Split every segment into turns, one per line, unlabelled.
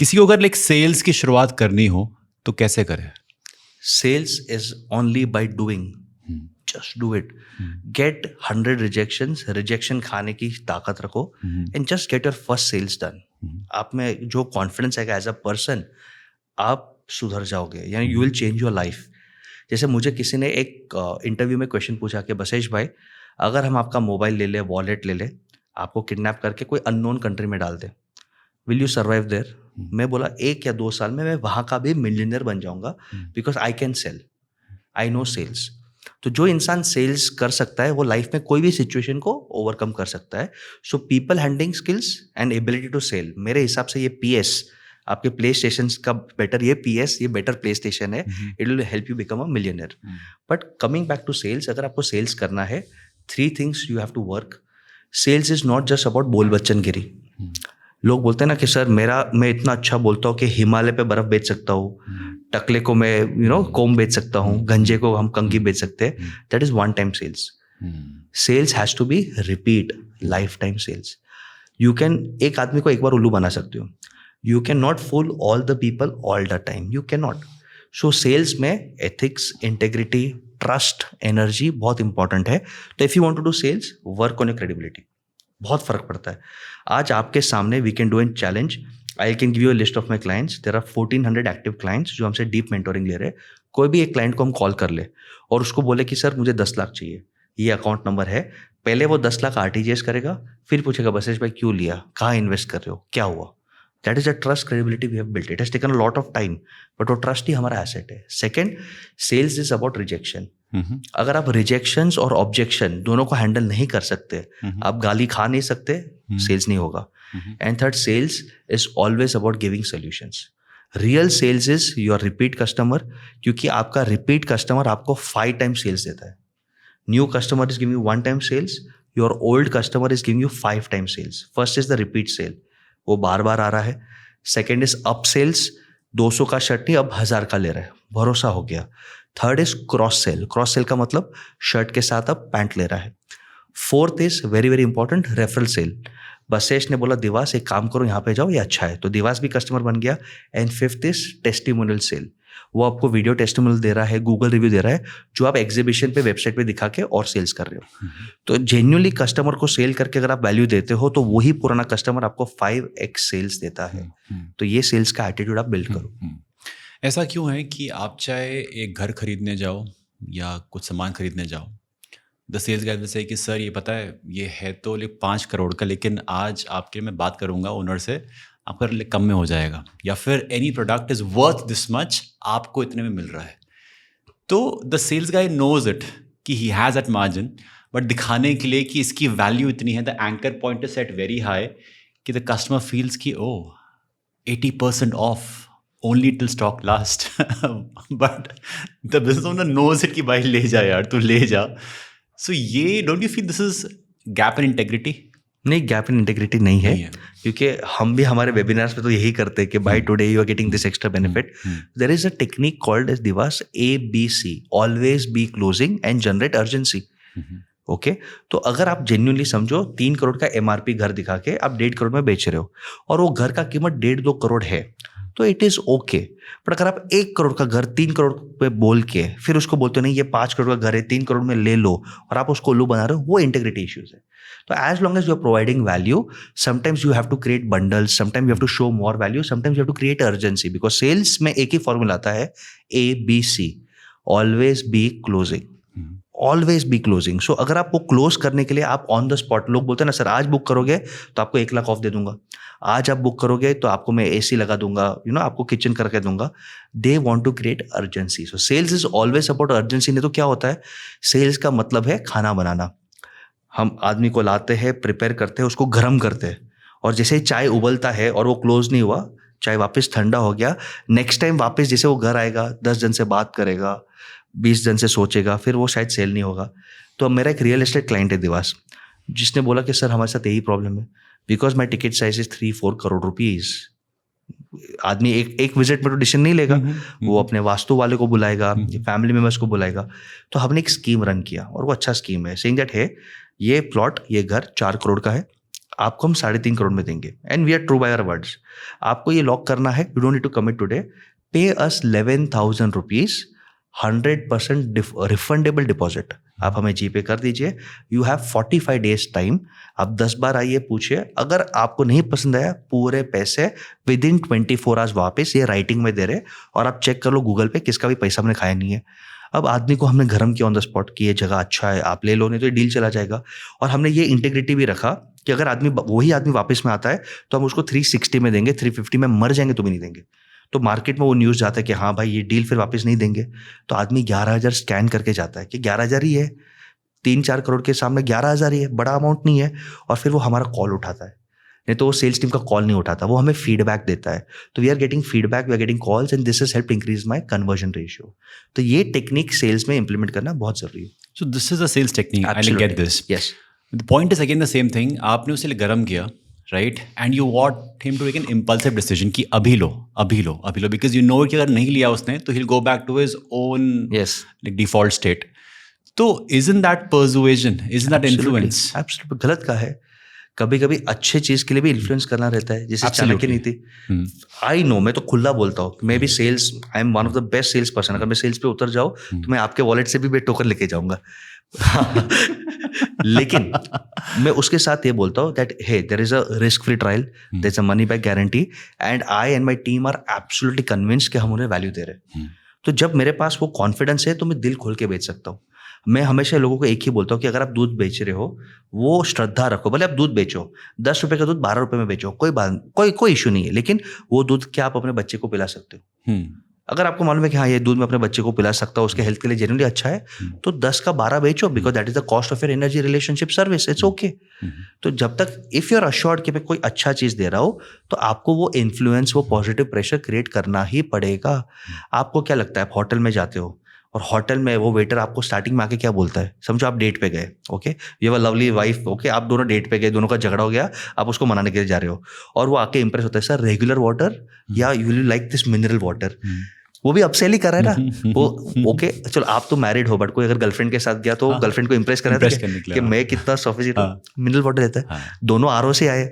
किसी को अगर लाइक सेल्स की शुरुआत करनी हो तो कैसे करें?
Sales is only by doing. Just do it. Get 100 rejections. Rejection खाने की ताकत रखो and just get your first sales done. आप में जो कॉन्फिडेंस आएगा एज अ पर्सन, आप सुधर जाओगे, यानी you will change your life. जैसे मुझे किसी ने एक इंटरव्यू में क्वेश्चन पूछा कि बसेश भाई, अगर हम आपका मोबाइल ले ले, वॉलेट ले ले, आपको किडनैप करके कोई अननोन कंट्री में डाल दे, विल यू सर्वाइव देयर? मैं बोला 1 या 2 साल में मैं वहाँ का भी मिलियनर बन जाऊँगा, because I can sell, I know sales. तो जो इंसान सेल्स कर सकता है वो लाइफ में कोई भी सिचुएशन को ओवरकम कर सकता है. So people handling skills and ability to sell, मेरे हिसाब से ये PS, आपके प्ले स्टेशन का बेटर ये PS, ये बेटर प्ले स्टेशन है. It will help you become a millionaire. But coming back to sales, अगर आपको सेल्स करना है, 3 things you have to work. Sales is not just about बोल बच्चन गिरी. लोग बोलते हैं ना कि सर मैं इतना अच्छा बोलता हूँ कि हिमालय पे बर्फ बेच सकता हूँ, टकले को मैं कोम बेच सकता हूँ, गंजे को हम कंघी बेच सकते हैं. That is one time sales. Sales has to be repeat, life time sales. You can एक आदमी को एक बार उल्लू बना सकते हो, you can not fool all the people all the time, you can not. So sales में एथिक्स, इंटेग्रिटी, ट्रस्ट, एनर्जी बहुत इंपॉर्टेंट है. तो if you want to do sales, work on your credibility. बहुत फर्क पड़ता है. आज आपके सामने we can do an challenge. I can give you a list of my clients. There are 1400 active clients जो हमसे डीप मेंटोरिंग ले रहे हैं. कोई भी एक क्लाइंट को हम कॉल कर ले और उसको बोले कि सर मुझे 10 लाख चाहिए, ये अकाउंट नंबर है. पहले वो 10 लाख RTGS करेगा, फिर पूछेगा बसेश भाई क्यों लिया, कहाँ इन्वेस्ट कर रहे हो, क्या हुआ. That is a trust, credibility we have built. It has taken a lot of time, but वो ट्रस्ट ही हमारा एसेट है. Second, sales is about rejection. अगर आप रिजेक्शंस और ऑब्जेक्शन दोनों को हैंडल नहीं कर सकते, आप गाली खा नहीं सकते, सेल्स नहीं होगा. And third, sales is always about giving solutions. Real sales is your repeat customer, क्योंकि आपका रिपीट कस्टमर आपको 5 टाइम सेल्स देता है. New customer is giving you 1 time sales, your old customer is giving you 5 time sales. First is the repeat sale, वो बार बार आ रहा है. Second is up sales, 200 का शर्ट नहीं अब 1000 का ले रहा है, भरोसा हो गया. Third is cross sell. Cross sell का मतलब शर्ट के साथ अब पैंट ले रहा है. Fourth is very very important, referral sale. बसेश ने बोला दिवास एक काम करो यहाँ पे जाओ, ये अच्छा है, तो दिवास भी कस्टमर बन गया. And fifth is testimonial sale. वो आपको वीडियो टेस्टिमोनियल दे रहा है, गूगल रिव्यू दे रहा है, जो आप एग्जीबिशन पे, वेबसाइट पे दिखा के और सेल्स कर रहे हो. तो जेन्युइनली कस्टमर को सेल करके अगर आप वैल्यू देते हो तो वही पुराना कस्टमर आपको 5x सेल्स देता है. तो ये सेल्स का एटीट्यूड आप बिल्ड करो.
ऐसा क्यों है कि आप चाहे एक घर खरीदने जाओ या कुछ सामान खरीदने जाओ, द सेल्स गाय से कि सर ये पता है ये है तो 5 करोड़ का, लेकिन आज आपके मैं बात करूंगा ओनर से, आपका कम में हो जाएगा, या फिर any product is worth this much, आपको इतने में मिल रहा है. तो the sales guy knows it कि he has that margin, but दिखाने के लिए कि इसकी वैल्यू इतनी है, the anchor point is set very high कि द कस्टमर फील्स कि oh 80% off only till stock last. But the business owner knows it कि भाई ले जा यार, तू ले जा. So ये don't you feel this is gap in integrity?
नहीं, गैप इन इंटेग्रिटी नहीं है, क्योंकि हम भी हमारे वेबिनार्स में तो यही करते हैं कि भाई today you are getting this extra benefit. There is a technique called as दिवास ABC, always be closing and generate urgency. Okay, तो अगर आप जेन्युइनली समझो 3 करोड़ का MRP घर दिखा के आप 1.5 करोड़ में बेच रहे हो और वो घर का कीमत 1.5-2 करोड़ है, तो इट इज ओके. बट अगर आप 1 करोड़ का घर 3 करोड़ पे बोल के फिर उसको बोलते हो नहीं ये 5 करोड़ का घर है 3 करोड़ में ले लो, और आप उसको उल्लू बना रहे हो, वो इंटेग्रिटी इश्यूज है. तो as long as you are providing value, sometimes you have to create bundles, sometimes you have to show more value, sometimes you have to create urgency, because sales में एक ही फॉर्मूला आता है ABC, always be closing, always be closing. So अगर आपको close करने के लिए आप ऑन द स्पॉट, लोग बोलते हैं ना सर आज बुक करोगे तो आपको 1 लाख ऑफ दे दूंगा, आज आप बुक करोगे तो आपको मैं AC लगा दूंगा, आपको किचन करके दूंगा. They want to create urgency. So sales is always about urgency. नहीं तो क्या होता है, सेल्स का मतलब है खाना बनाना. हम आदमी को लाते हैं, प्रिपेयर करते हैं, उसको गर्म करते हैं, और जैसे ही चाय उबलता है और वो क्लोज नहीं हुआ, चाय वापस ठंडा हो गया, नेक्स्ट टाइम वापस जैसे वो घर आएगा 10 जन से बात करेगा, 20 जन से सोचेगा, फिर वो शायद सेल नहीं होगा. तो अब मेरा एक रियल एस्टेट क्लाइंट है दिवास, जिसने बोला कि सर हमारे साथ यही प्रॉब्लम है, because my ticket size is 3-4 crore rupees. आदमी एक विजिट में तो डिसीजन नहीं लेगा, वो अपने वास्तु वाले को बुलाएगा, फैमिली मेंबर्स को बुलाएगा. तो हमने एक स्कीम रन किया और वो अच्छा स्कीम है, सेइंग दैट है ये प्लॉट, ये घर 4 करोड़ का है, आपको हम 3.5 करोड़ में देंगे and we are true by our words. आपको ये लॉक करना है, you don't need to commit today, pay us 11,000 rupees, 100% refundable deposit. आप हमें जीपे कर दीजिए, यू हैव 45 डेज टाइम। आप 10 बार आइए, पूछिए, अगर आपको नहीं पसंद आया पूरे पैसे विदिन 24 आवर्स वापस, ये राइटिंग में दे रहे, और आप चेक कर लो गूगल पे, किसका भी पैसा हमने खाया नहीं है। अब आदमी को हमने गरम किया ऑन द स्पॉट कि ये जगह अच्छा है, आप ले लो, नहीं तो ये डील चला जाएगा। और हमने ये इंटीग्रिटी भी रखा कि अगर वही आदमी वापस में आता है तो हम उसको 360 में देंगे, 350 में मर जाएंगे तो भी नहीं देंगे। तो मार्केट में वो न्यूज़ जाता है कि हाँ भाई ये डील फिर वापस नहीं देंगे, तो आदमी 11,000 स्कैन करके जाता है कि 11,000 ही है, 3-4 करोड़ के सामने 11,000 ही है, बड़ा अमाउंट नहीं है। और फिर वो हमारा कॉल उठाता है, नहीं तो वो सेल्स टीम का कॉल नहीं उठाता, वो हमें फीडबैक देता है। तो we are getting feedback, we are getting calls, and this is help increase my conversion ratio. तो ये टेक्निक सेल्स में इंप्लीमेंट करना बहुत जरूरी है।
So this is a sales technique, I get this.
Yes,
the point is again the same thing, आपने उसे गर्म किया, right, and you want him to take an impulsive decision कि अभी लो अभी लो अभी लो, बिकॉज यू नो कि अगर नहीं लिया उसने तो he will go back to his own like default state. तो isn't that persuasion, isn't that influence?
Absolutely गलत का है। कभी कभी अच्छे चीज के लिए भी इन्फ्लुएंस करना रहता है, जैसे चाणक्य नीति। आई नो, मैं तो खुला बोलता हूँ, मैं भी sales, I am one of the best sales person. अगर मैं सेल्स पे उतर जाऊँ तो मैं आपके वॉलेट से भी मैं टोकन लेके जाऊंगा। लेकिन मैं उसके साथ ये बोलता हूँ that hey, there is a risk free trial, there is a money back guarantee, and I and my team are absolutely convinced कि हम उन्हें वैल्यू दे रहे हैं। तो जब मेरे पास वो कॉन्फिडेंस है तो मैं दिल खोल के बेच सकता हूँ। मैं हमेशा लोगों को एक ही बोलता हूँ कि अगर आप दूध बेच रहे हो, वो श्रद्धा रखो। भले आप दूध बेचो, 10 रुपए का दूध 12 रुपए में बेचो, कोई बात, कोई इशू नहीं है, लेकिन वो दूध क्या आप अपने बच्चे को पिला सकते हो? अगर आपको मालूम है कि हाँ ये दूध मैं अपने बच्चे को पिला सकता हूँ, उसके हेल्थ के लिए जेन्युइनली अच्छा है, तो 10 का 12 बेचो, because that is the cost of your energy relationship service, it's okay. तो जब तक इफ यू आर अश्योर्ड कि मैं कोई अच्छा चीज दे रहा हूँ, तो आपको वो इन्फ्लुएंस, वो पॉजिटिव प्रेशर क्रिएट करना ही पड़ेगा। आपको क्या लगता है, आप होटल में जाते हो और होटल में वो वेटर आपको स्टार्टिंग में आके क्या बोलता है? समझो आप डेट पे गए, okay, you have a lovely wife, okay, आप दोनों डेट पे गए, दोनों का झगड़ा हो गया, आप उसको मनाने के लिए जा रहे हो, और वो आके इंप्रेस होता है, सर रेगुलर वाटर या you will like this mineral water. वो भी अपसेल ही कर रहा है ना वो, ओके चलो आप तो मैरिड हो, बट कोई अगर गर्लफ्रेंड के साथ गया तो गर्लफ्रेंड को इंप्रेस कर रहा था कि मैं कितना सोफिस्टिकेटेड मिनरल वाटर देता है, दोनों आरओ से आए।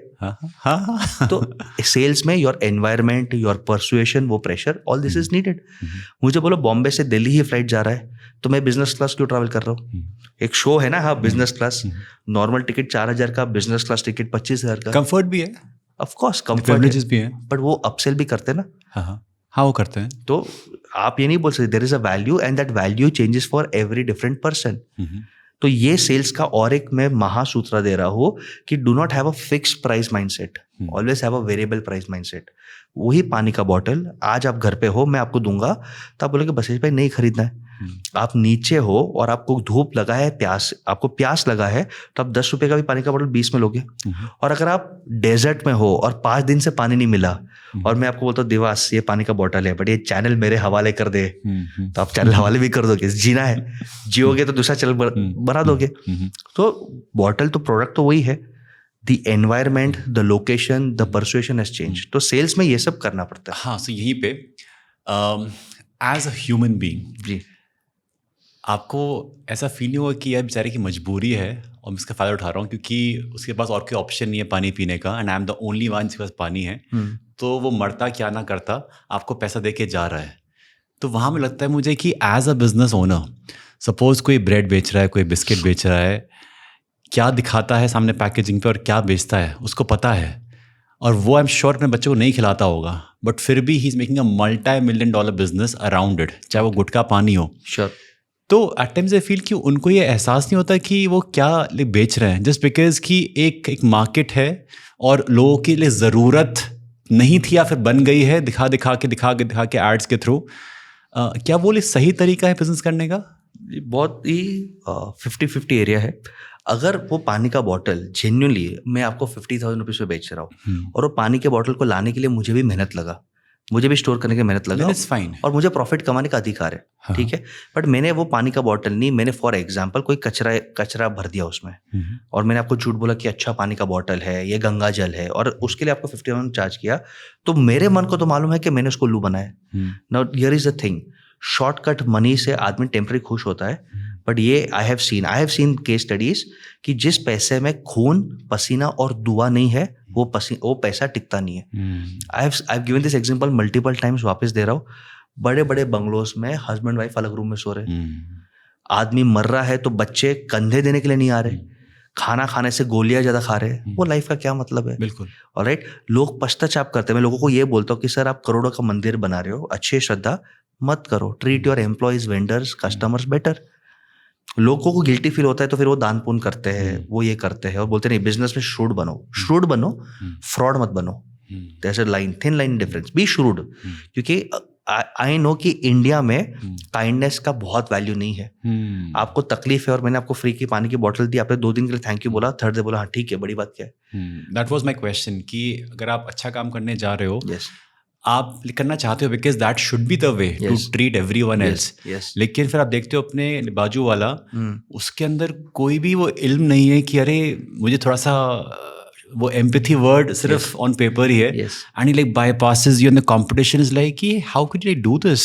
तो सेल्स में योर एनवायरमेंट, योर परसुएशन, वो pressure, all this is needed. मुझे बोलो बॉम्बे से दिल्ली ही फ्लाइट जा रहा है, तो मैं बिजनेस क्लास क्यों ट्रैवल कर रहा हूँ? एक शो है ना, हाँ, बिजनेस क्लास, नॉर्मल टिकट 4,000 का, बिजनेस क्लास टिकट 25,000 का।
कंफर्ट भी है,
ऑफ कोर्स कंफर्ट भी है, बट वो अपसेल भी करते हैं ना।
हाँ वो करते हैं।
तो आप ये नहीं बोल सकते, there is a value and that value changes for every different person. तो ये सेल्स का और एक मैं महासूत्र दे रहा हूँ कि do not have a fix price mindset, always have a variable price mindset. वही पानी का बॉटल आज आप घर पे हो, मैं आपको दूंगा, तो आप बोलोगे बसेश भाई नहीं खरीदना है। आप नीचे हो और आपको धूप लगा है, आपको प्यास लगा है, तो आप 10 रुपए का भी पानी का बोतल 20 में लोगे। और अगर आप डेजर्ट में हो और 5 दिन से पानी नहीं मिला, और मैं आपको बोलता हूँ दिवास ये पानी का बॉटल है, बट ये चैनल मेरे हवाले कर दे, तो आप चैनल हवाले भी कर दोगे। जीना है, जियोगे तो दूसरा चैनल बना दोगे। तो बॉटल तो प्रोडक्ट तो वही है, the environment, the location, the persuasion has change. तो सेल्स में ये सब करना पड़ता है।
हाँ, सो यहीं पे एज अ ह्यूमन बीइंग
जी,
आपको ऐसा फील नहीं हुआ कि यार बेचारे की मजबूरी है और मैं इसका फ़ायदा उठा रहा हूँ क्योंकि उसके पास और कोई ऑप्शन नहीं है पानी पीने का, and I am the only one जिसके पास पानी है, तो वो मरता क्या ना करता आपको पैसा दे के जा रहा है। तो वहाँ में लगता है मुझे कि as a business owner, suppose कोई ब्रेड बेच रहा है, कोई बिस्किट बेच रहा है, क्या दिखाता है सामने पैकेजिंग पे और क्या बेचता है उसको पता है, और वो आई एम श्योर अपने बच्चों को नहीं खिलाता होगा, बट फिर भी he is making a $multi-million business around it, चाहे वो गुटखा पानी हो।
श्योर।
तो एट टाइम्स आई फील कि उनको ये एहसास नहीं होता कि वो क्या बेच रहे हैं, जस्ट बिकॉज कि एक मार्केट है और लोगों के लिए ज़रूरत नहीं थी या फिर बन गई है दिखा के एड्स के थ्रू। क्या वो सही तरीका है बिजनेस करने का?
बहुत ही 50-50 एरिया है। अगर वो पानी का बॉटल जेन्युइनली मैं आपको 50,000 रुपीज़ पे बेच रहा हूँ, और वो पानी के बॉटल को लाने के लिए मुझे भी मेहनत लगा, मुझे भी स्टोर करने की मेहनत लगा,
इट्स फाइन, और
मुझे प्रॉफिट कमाने का अधिकार है, हाँ, ठीक है। बट मैंने वो पानी का बॉटल नहीं, मैंने फॉर एग्जांपल कोई कचरा भर दिया उसमें, और मैंने आपको झूठ बोला कि अच्छा पानी का बॉटल है, ये गंगा जल है, और उसके लिए आपको 50,000 चार्ज किया, तो मेरे मन को तो मालूम है कि मैंने उसको उल्लू बनाया। Now here is the thing, shortcut money से आदमी टेम्पररी खुश होता है, बट ये I have seen case studies कि जिस पैसे में खून, पसीना और दुआ नहीं है, वो पैसा टिकता नहीं है. I have given this example multiple times, वापस दे रहा हूँ. बड़े बड़े बंगलोज में हस्बैंड वाइफ अलग रूम में सो रहे, आदमी मर रहा है तो बच्चे कंधे देने के लिए नहीं आ रहे, खाना खाने से गोलियां ज्यादा खा रहे हैं. वो लाइफ का क्या मतलब है?
बिल्कुल.
ऑलराइट, लोग पश्चाताप करते हैं. मैं लोगों को ये बोलता हूँ कि सर आप करोड़ों का मंदिर बना रहे हो, अच्छी श्रद्धा मत करो. Treat your employees, vendors, customers better. लोगों को गिल्टी फील होता है तो फिर वो दान पुण्य करते हैं, वो ये करते हैं और बोलते नहीं बिजनेस में श्रूड बनो, फ्रॉड मत बनो. There's a line, thin line difference. Be shrewd. क्योंकि आई नो कि इंडिया में काइंडनेस का बहुत वैल्यू नहीं है. आपको तकलीफ है और मैंने आपको फ्री की पानी की बोतल दी, आपने 2 दिन के लिए थैंक यू बोला, थर्ड डे बोला हाँ ठीक है, बड़ी बात क्या है?
दैट वाज माय क्वेश्चन कि अगर आप अच्छा काम करने जा रहे हो,
Yes.
आप करना चाहते हो because that should be the way to treat everyone else. लेकिन फिर आप देखते हो अपने बाजू वाला, उसके अंदर कोई भी वो इल्म नहीं है कि अरे मुझे थोड़ा सा वो एम्पैथी वर्ड सिर्फ ऑन पेपर ही है, and he like bypasses you in the competition. Is like कि how could I do this.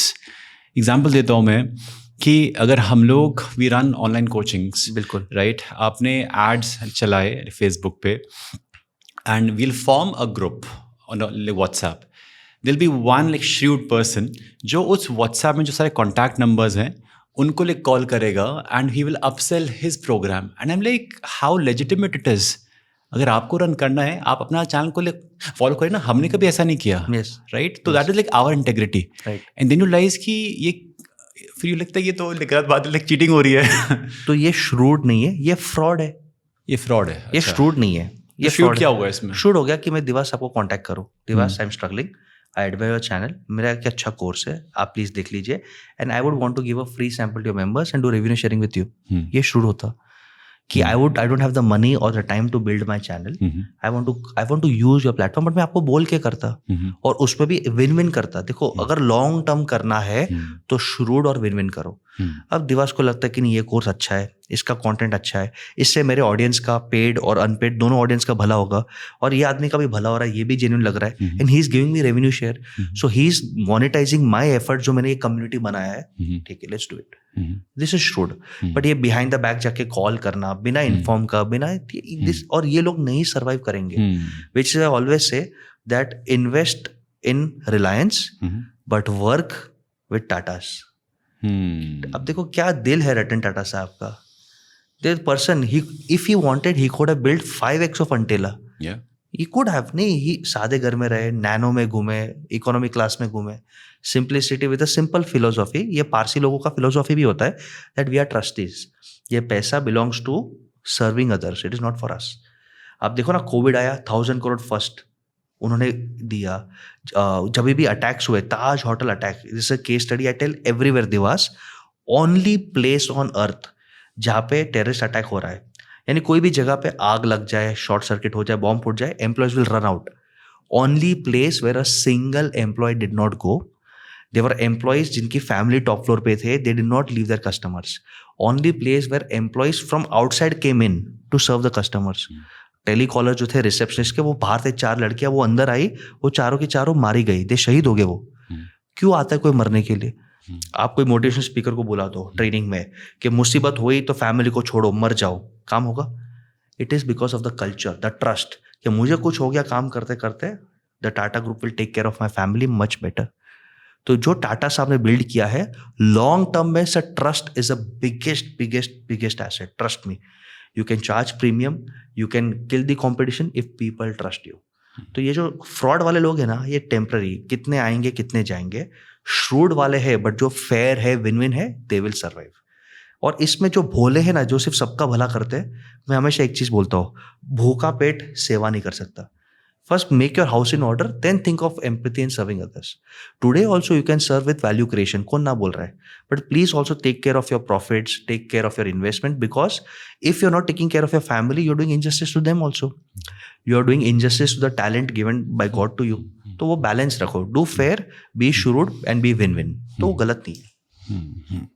Example देता हूँ मैं कि अगर हम लोग वी रन ऑनलाइन कोचिंग्स,
बिल्कुल
राइट, आपने एड्स चलाए फेसबुक पे and we'll form a group on WhatsApp. There'll be one like shrewd person जो उस WhatsApp में जो सारे कॉन्टैक्ट नंबर्स हैं उनको like कॉल करेगा and he will upsell his program. And I'm like how legitimate it is. अगर आपको रन करना है, आप अपना चैनल को फॉलो करें ना. हमने कभी ऐसा नहीं किया, राइट? तो that is like our integrity. And then you realize कि ये फिर यू लगता है ये तो गलत बात है, लाइक चीटिंग हो रही है.
तो ये श्रूड नहीं है, ये फ्रॉड है.
ये फ्रॉड है.
ये श्रूड नहीं है.
ये श्रूड क्या हुआ इसमें?
श्रूड हो गया कि मैं दिवास आपको कांटेक्ट करूं, Divas I am struggling, I admire your channel, मेरा एक अच्छा कोर्स है, आप प्लीज देख लीजिए, and I would want to give a free sample to your members and do revenue sharing with you. ये श्रूड होता कि I don't have the money और the time to build my channel, I want to use your platform, but मैं आपको बोल के करता और उसमें भी विन विन करता. देखो अगर लॉन्ग टर्म करना है तो श्रूड और विन विन करो. अब दिवास को लगता है कि नहीं ये कोर्स अच्छा है, इसका कंटेंट अच्छा है, इससे मेरे ऑडियंस का पेड और अनपेड दोनों ऑडियंस का भला होगा और ये आदमी का भी भला हो रहा है, ये भी जेन्युइन लग रहा है, and he is giving me revenue share, so he is monetising my effort जो मैंने ये कम्युनिटी बनाया है. ठीक है, let's do it. This is shrewd. But ये बिहाइंड द बैक जाके कॉल करना बिना इन्फॉर्म का, बिना दिस, और ये लोग नहीं सर्वाइव करेंगे. Which is I always say that invest in Reliance but work with Tatas. अब देखो क्या दिल है रतन टाटा साहब का. This person, if he wanted, he could have built 5x of Antella.
Yeah.
He could have. नहीं, he सादे घर में रहे, नैनो में घूमे, इकोनॉमिक क्लास में घूमे, simplicity with a simple philosophy. ये पारसी लोगों का फिलोसॉफी भी होता है दैट वी आर ट्रस्टीज. ये पैसा belongs to serving others, it is not for us. आप देखो ना, कोविड आया, 1000 करोड़ फर्स्ट उन्होंने दिया. जब भी अटैक्स हुए, Taj hotel attack, this is a case study I tell everywhere. दिवास ओनली प्लेस ऑन अर्थ जहाँ पे टेररिस्ट अटैक हो रहा है, यानी कोई भी जगह पे आग लग जाए, शॉर्ट सर्किट हो जाए, बॉम्ब फूट जाए, employees will run out. Only place where a single employee did not go. Their employees जिनकी फैमिली टॉप फ्लोर पे थे, they did not leave their customers. Only place where employees from outside came in to serve the customers. Telecaller जो थे receptionist के, वो बाहर थे, 4 लड़कियां, वो अंदर आई, वो चारों की चारों मारी गई, दे शहीद हो गए. वो क्यों आता है कोई मरने के लिए? आप कोई मोटिवेशनल स्पीकर को बुला दो ट्रेनिंग में कि मुसीबत हुई तो फैमिली को छोड़ो, मर जाओ, काम होगा? It is because of the culture, the trust, कि मुझे कुछ हो गया काम करते करते, the Tata group will take care of my family much better. तो जो टाटा साहब ने बिल्ड किया है लॉन्ग टर्म में, sir trust is a biggest asset. Trust me, you can charge premium, you can kill the competition if people trust you. तो ये जो फ्रॉड वाले लोग हैं ना, ये टेम्पररी, कितने आएंगे कितने जाएंगे. श्रूड वाले हैं, बट जो फेयर है, विन विन है, दे विल सर्वाइव. और इसमें जो भोले हैं ना, जो सिर्फ सबका भला करते हैं, मैं हमेशा एक चीज बोलता हूँ, भूखा पेट सेवा नहीं कर सकता. First make your house in order, then think of empathy and serving others. Today also you can serve with value creation, कौन ना बोल रहा है, but please also take care of your profits, take care of your investment, because if you are not taking care of your family, you are doing injustice to them also. You are doing injustice to the talent given by God to you. तो वो balance रखो, do fair, be shrewd and be win win, तो वो गलत नहीं है.